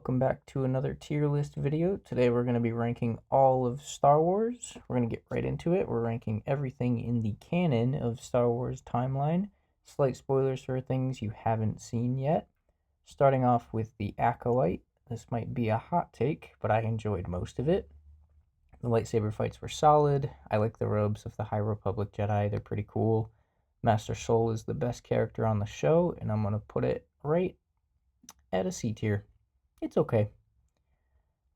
Welcome back to another tier list video. Today we're going to be ranking all of Star Wars. We're going to get right into it. We're ranking everything in the canon of Star Wars timeline. Slight spoilers for things you haven't seen yet. Starting off with the Acolyte. This might be a hot take, but I enjoyed most of it. The lightsaber fights were solid. I like the robes of the High Republic Jedi. They're pretty cool. Master Soul is the best character on the show, and I'm going to put it right at a C tier. It's okay.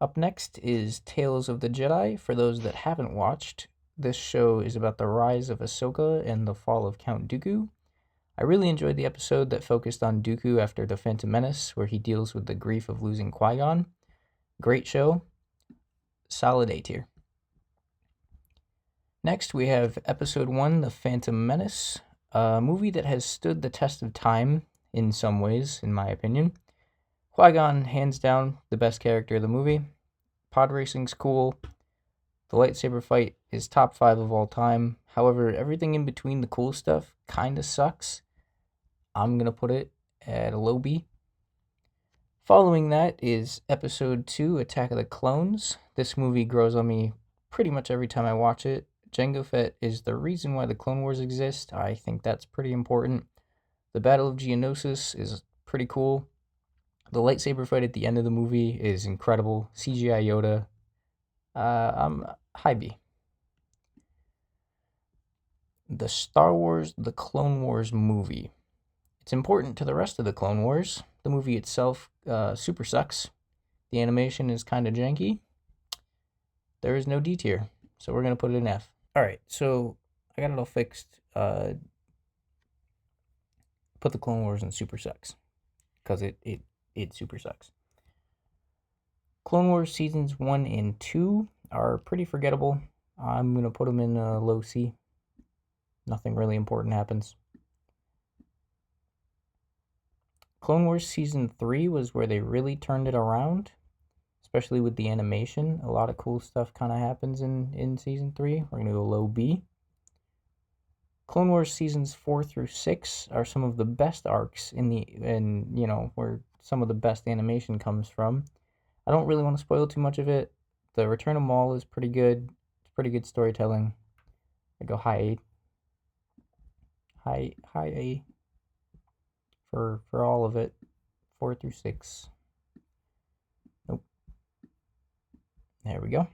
Up next is Tales of the Jedi. For those that haven't watched, this show is about the rise of Ahsoka and the fall of Count Dooku. I really enjoyed the episode that focused on Dooku after The Phantom Menace, where he deals with the grief of losing Qui-Gon. Great show. Solid A tier. Next, we have Episode 1, The Phantom Menace, a movie that has stood the test of time in some ways, in my opinion. Qui-Gon, hands down, the best character of the movie. Pod racing's cool. The lightsaber fight is top 5 of all time. However, everything in between the cool stuff kind of sucks. I'm going to put it at a low B. Following that is Episode 2, Attack of the Clones. This movie grows on me pretty much every time I watch it. Jango Fett is the reason why the Clone Wars exist. I think that's pretty important. The Battle of Geonosis is pretty cool. The lightsaber fight at the end of the movie is incredible. CGI Yoda. I'm high B. The Star Wars, The Clone Wars movie. It's important to the rest of the Clone Wars. The movie itself super sucks. The animation is kind of janky. There is no D tier, so we're going to put it in F. Alright, so I got it all fixed. Put the Clone Wars in super sucks. Because it super sucks. Clone Wars Seasons 1 and 2 are pretty forgettable. I'm going to put them in a low C. Nothing really important happens. Clone Wars Season 3 was where they really turned it around, especially with the animation. A lot of cool stuff kind of happens in Season 3. We're going to go low B. Clone Wars Seasons 4 through 6 are some of the best arcs where some of the best animation comes from. I don't really want to spoil too much of it. The Return of Maul is pretty good. It's pretty good storytelling. I go high A. High A for all of it. 4 through 6. Nope. There we go.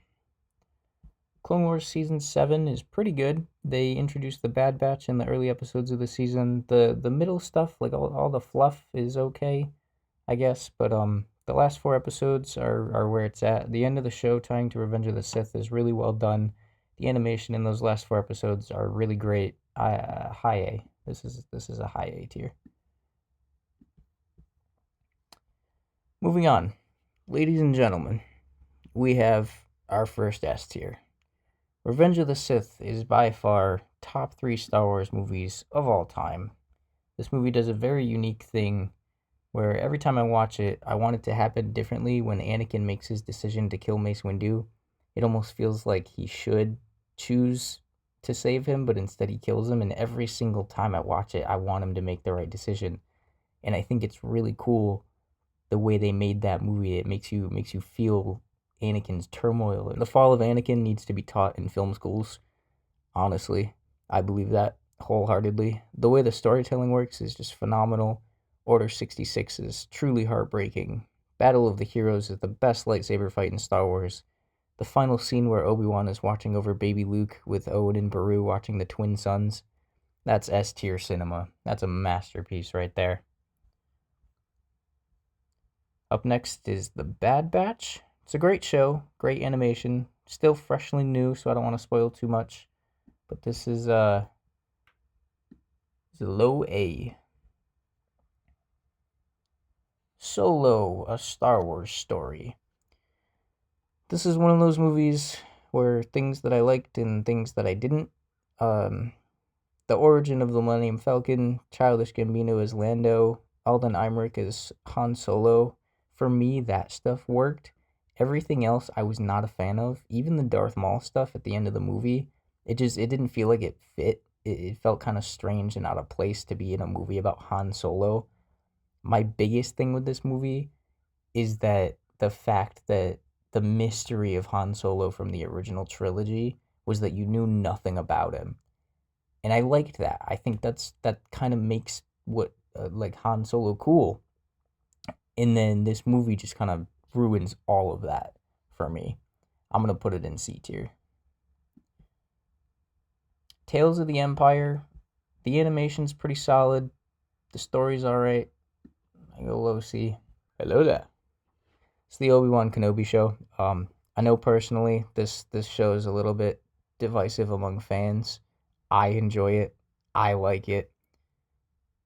Clone Wars Season 7 is pretty good. They introduced the Bad Batch in the early episodes of the season. The middle stuff, like all the fluff, is okay, I guess, but the last 4 episodes are where it's at. The end of the show, tying to Revenge of the Sith, is really well done. The animation in those last 4 episodes are really great. High A. This is a high A tier. Moving on, ladies and gentlemen, we have our first S tier. Revenge of the Sith is by far top 3 Star Wars movies of all time. This movie does a very unique thing where every time I watch it, I want it to happen differently. When Anakin makes his decision to kill Mace Windu, it almost feels like he should choose to save him, but instead he kills him, and every single time I watch it, I want him to make the right decision. And I think it's really cool the way they made that movie. It makes you feel Anakin's turmoil. And the fall of Anakin needs to be taught in film schools. Honestly, I believe that wholeheartedly. The way the storytelling works is just phenomenal. Order 66 is truly heartbreaking. Battle of the Heroes is the best lightsaber fight in Star Wars. The final scene where Obi-Wan is watching over baby Luke with Owen and Beru watching the twin sons. That's S tier cinema. That's a masterpiece right there. Up next is The Bad Batch. It's a great show, great animation, still freshly new, so I don't want to spoil too much. But this is low A. Solo, a Star Wars story. This is one of those movies where things that I liked and things that I didn't. The origin of the Millennium Falcon, Childish Gambino as Lando, Alden Ehrenreich as Han Solo. For me, that stuff worked. Everything else I was not a fan of. Even the Darth Maul stuff at the end of the movie, it didn't feel like it fit. It felt kind of strange and out of place to be in a movie about Han Solo. My biggest thing with this movie is that the fact that the mystery of Han Solo from the original trilogy was that you knew nothing about him. And I liked that. I think that kind of makes what like Han Solo cool. And then this movie just kind of ruins all of that for me. I'm going to put it in C tier. Tales of the Empire, the animation's pretty solid. The story's alright. I go low C. Hello there. It's the Obi-Wan Kenobi show. I know personally this show is a little bit divisive among fans. I enjoy it. I like it.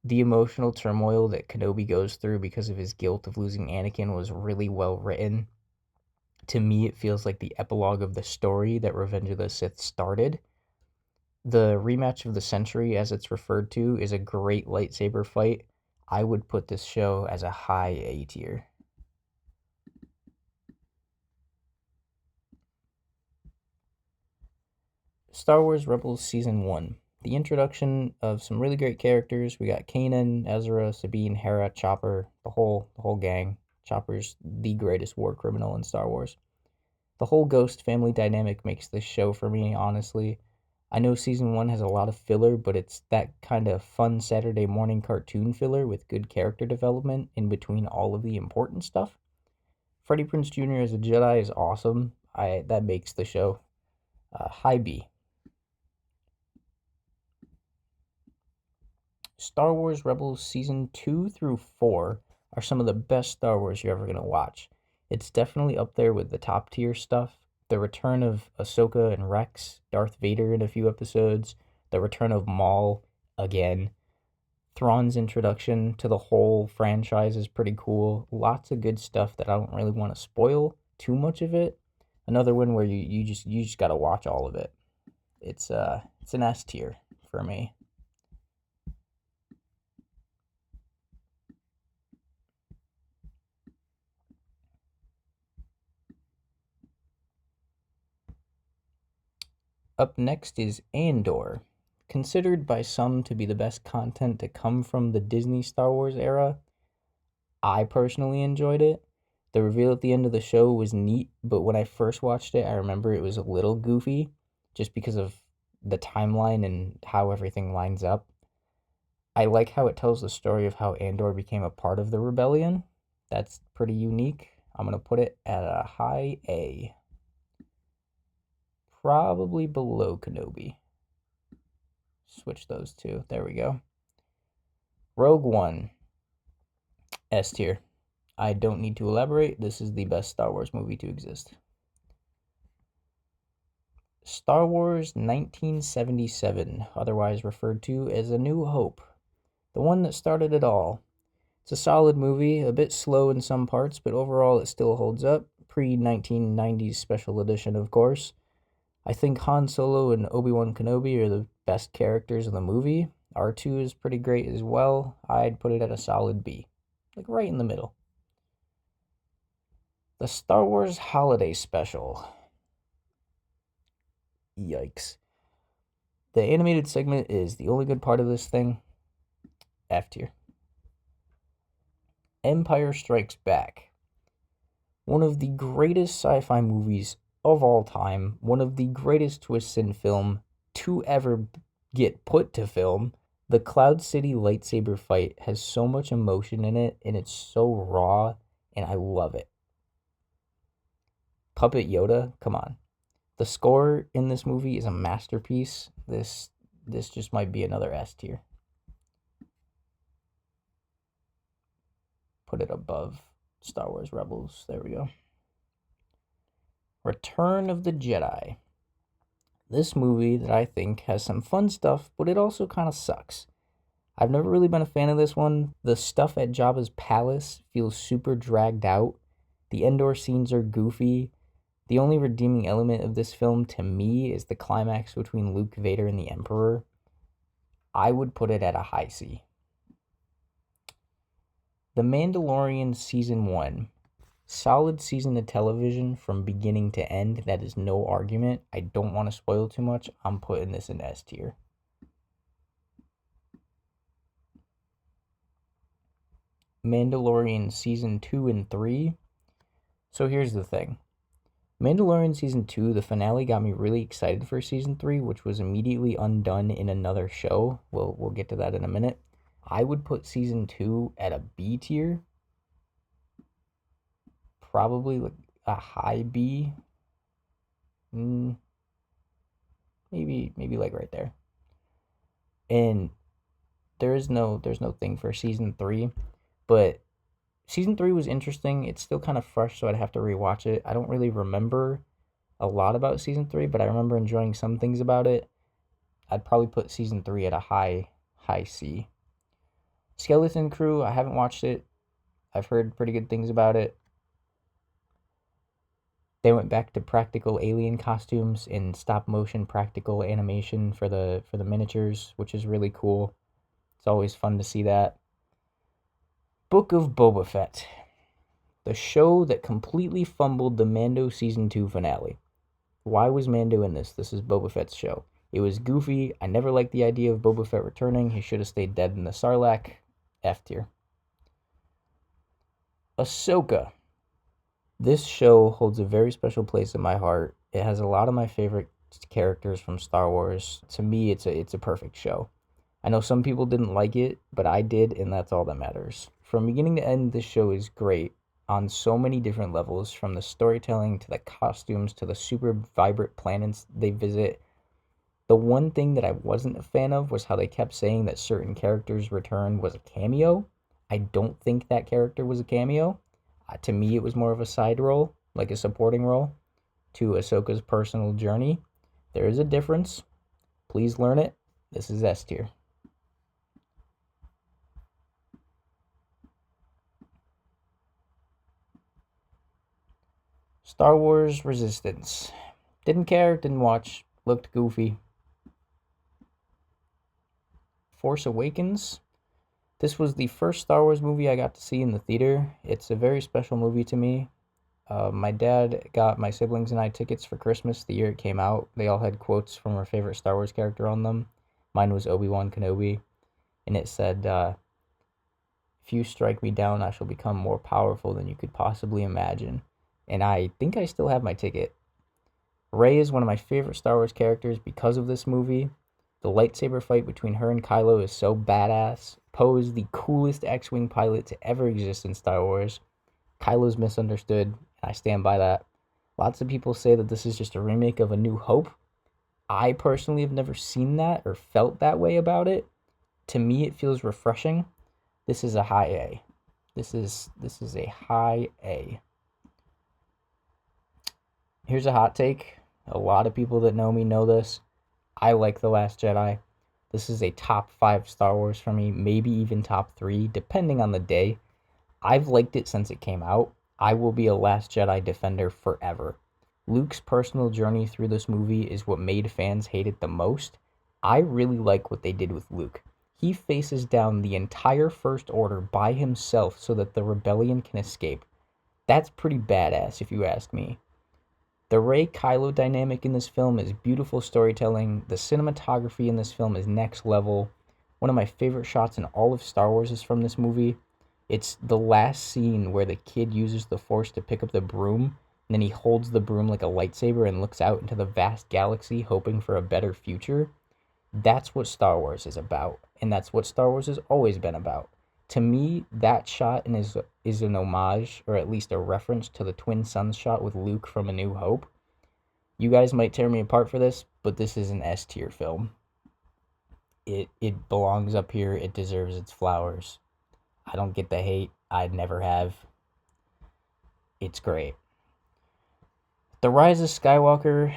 The emotional turmoil that Kenobi goes through because of his guilt of losing Anakin was really well written. To me, it feels like the epilogue of the story that Revenge of the Sith started. The rematch of the century, as it's referred to, is a great lightsaber fight. I would put this show as a high A tier. Star Wars Rebels Season 1. The introduction of some really great characters. We got Kanan, Ezra, Sabine, Hera, Chopper, the whole gang. Chopper's the greatest war criminal in Star Wars. The whole Ghost family dynamic makes this show for me, honestly. I know Season 1 has a lot of filler, but it's that kind of fun Saturday morning cartoon filler with good character development in between all of the important stuff. Freddie Prinze Jr. as a Jedi is awesome. That makes the show high B. Star Wars Rebels Season 2 through 4 are some of the best Star Wars you're ever going to watch. It's definitely up there with the top tier stuff. The return of Ahsoka and Rex, Darth Vader in a few episodes, the return of Maul again. Thrawn's introduction to the whole franchise is pretty cool. Lots of good stuff that I don't really want to spoil too much of it. Another one where you just got to watch all of it. It's an S tier for me. Up next is Andor, considered by some to be the best content to come from the Disney Star Wars era. I personally enjoyed it. The reveal at the end of the show was neat, but when I first watched it, I remember it was a little goofy just because of the timeline and how everything lines up. I like how it tells the story of how Andor became a part of the rebellion. That's pretty unique. I'm going to put it at a high A. Probably below Kenobi. Switch those two. There we go. Rogue One. S tier. I don't need to elaborate. This is the best Star Wars movie to exist. Star Wars 1977, otherwise referred to as A New Hope. The one that started it all. It's a solid movie, a bit slow in some parts, but overall it still holds up. Pre-1990s special edition, of course. I think Han Solo and Obi-Wan Kenobi are the best characters in the movie. R2 is pretty great as well. I'd put it at a solid B. Like right in the middle. The Star Wars Holiday Special. Yikes. The animated segment is the only good part of this thing. F tier. Empire Strikes Back. One of the greatest sci-fi movies of all time. One of the greatest twists in film to ever get put to film. The Cloud City lightsaber fight has so much emotion in it, and it's so raw, and I love it. Puppet Yoda, come on. The score in this movie is a masterpiece. This just might be another S tier. Put it above Star Wars Rebels. There we go. Return of the Jedi. This movie that I think has some fun stuff, but it also kind of sucks. I've never really been a fan of this one. The stuff at Jabba's palace feels super dragged out. The Endor scenes are goofy. The only redeeming element of this film to me is the climax between Luke, Vader, and the Emperor. I would put it at a high C. The Mandalorian Season 1. Solid season of television from beginning to end. That is no argument. I don't want to spoil too much. I'm putting this in S tier. Mandalorian Season 2 and 3. So here's the thing. Mandalorian Season 2, the finale got me really excited for Season 3, which was immediately undone in another show. We'll get to that in a minute. I would put Season 2 at a B tier, probably like a high B. Mm, maybe like right there. And there's no thing for Season 3, but Season 3 was interesting. It's still kind of fresh, so I'd have to rewatch it. I don't really remember a lot about Season 3, but I remember enjoying some things about it. I'd probably put Season 3 at a high C. Skeleton Crew, I haven't watched it. I've heard pretty good things about it. They went back to practical alien costumes and stop motion practical animation for the miniatures, which is really cool. It's always fun to see that. Book of Boba Fett, the show that completely fumbled the Mando Season 2 finale. Why was Mando in this? This is Boba Fett's show. It was goofy. I never liked the idea of Boba Fett returning. He should have stayed dead in the Sarlacc. F tier. Ahsoka. This show holds a very special place in my heart. It has a lot of my favorite characters from Star Wars. To me, it's a perfect show. I know some people didn't like it, but I did, and that's all that matters. From beginning to end, this show is great on so many different levels, from the storytelling to the costumes to the super vibrant planets they visit. The one thing that I wasn't a fan of was how they kept saying that certain characters' return was a cameo. I don't think that character was a cameo. To me, it was more of a side role, like a supporting role to Ahsoka's personal journey. There is a difference. Please learn it. This is S tier. Star Wars Resistance. Didn't care, didn't watch, looked goofy. Force Awakens. This was the first Star Wars movie I got to see in the theater. It's a very special movie to me. My dad got my siblings and I tickets for Christmas the year it came out. They all had quotes from our favorite Star Wars character on them. Mine was Obi-Wan Kenobi, and it said, "If you strike me down, I shall become more powerful than you could possibly imagine." And I think I still have my ticket. Rey is one of my favorite Star Wars characters because of this movie. The lightsaber fight between her and Kylo is so badass. Poe is the coolest X-Wing pilot to ever exist in Star Wars. Kylo's misunderstood, and I stand by that. Lots of people say that this is just a remake of A New Hope. I personally have never seen that or felt that way about it. To me, it feels refreshing. This is a high A. This is a high A. Here's a hot take. A lot of people that know me know this. I like The Last Jedi. This is a top 5 Star Wars for me, maybe even top 3, depending on the day. I've liked it since it came out. I will be a Last Jedi defender forever. Luke's personal journey through this movie is what made fans hate it the most. I really like what they did with Luke. He faces down the entire First Order by himself so that the rebellion can escape. That's pretty badass if you ask me. The Rey-Kylo dynamic in this film is beautiful storytelling. The cinematography in this film is next level. One of my favorite shots in all of Star Wars is from this movie. It's the last scene where the kid uses the Force to pick up the broom, and then he holds the broom like a lightsaber and looks out into the vast galaxy hoping for a better future. That's what Star Wars is about, and that's what Star Wars has always been about. To me, that shot is an homage, or at least a reference to the Twin Suns shot with Luke from A New Hope. You guys might tear me apart for this, but this is an S tier film. It belongs up here. It deserves its flowers. I don't get the hate. I'd never have. It's great. The Rise of Skywalker.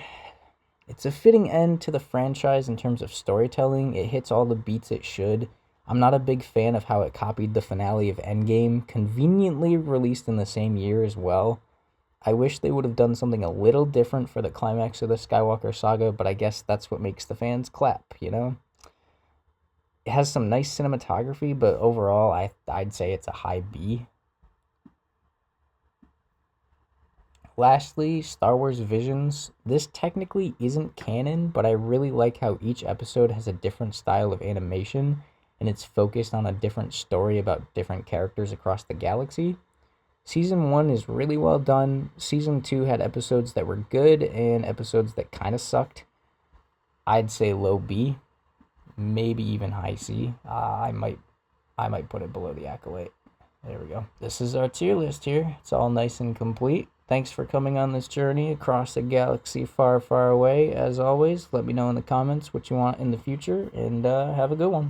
It's a fitting end to the franchise in terms of storytelling. It hits all the beats it should. I'm not a big fan of how it copied the finale of Endgame, conveniently released in the same year as well. I wish they would have done something a little different for the climax of the Skywalker saga, but I guess that's what makes the fans clap, you know? It has some nice cinematography, but overall, I'd say it's a high B. Lastly, Star Wars Visions. This technically isn't canon, but I really like how each episode has a different style of animation, and it's focused on a different story about different characters across the galaxy. Season 1 is really well done. Season 2 had episodes that were good and episodes that kind of sucked. I'd say low B, maybe even high C. I might put it below the Acolyte. There we go. This is our tier list here. It's all nice and complete. Thanks for coming on this journey across a galaxy far, far away. As always, let me know in the comments what you want in the future, and have a good one.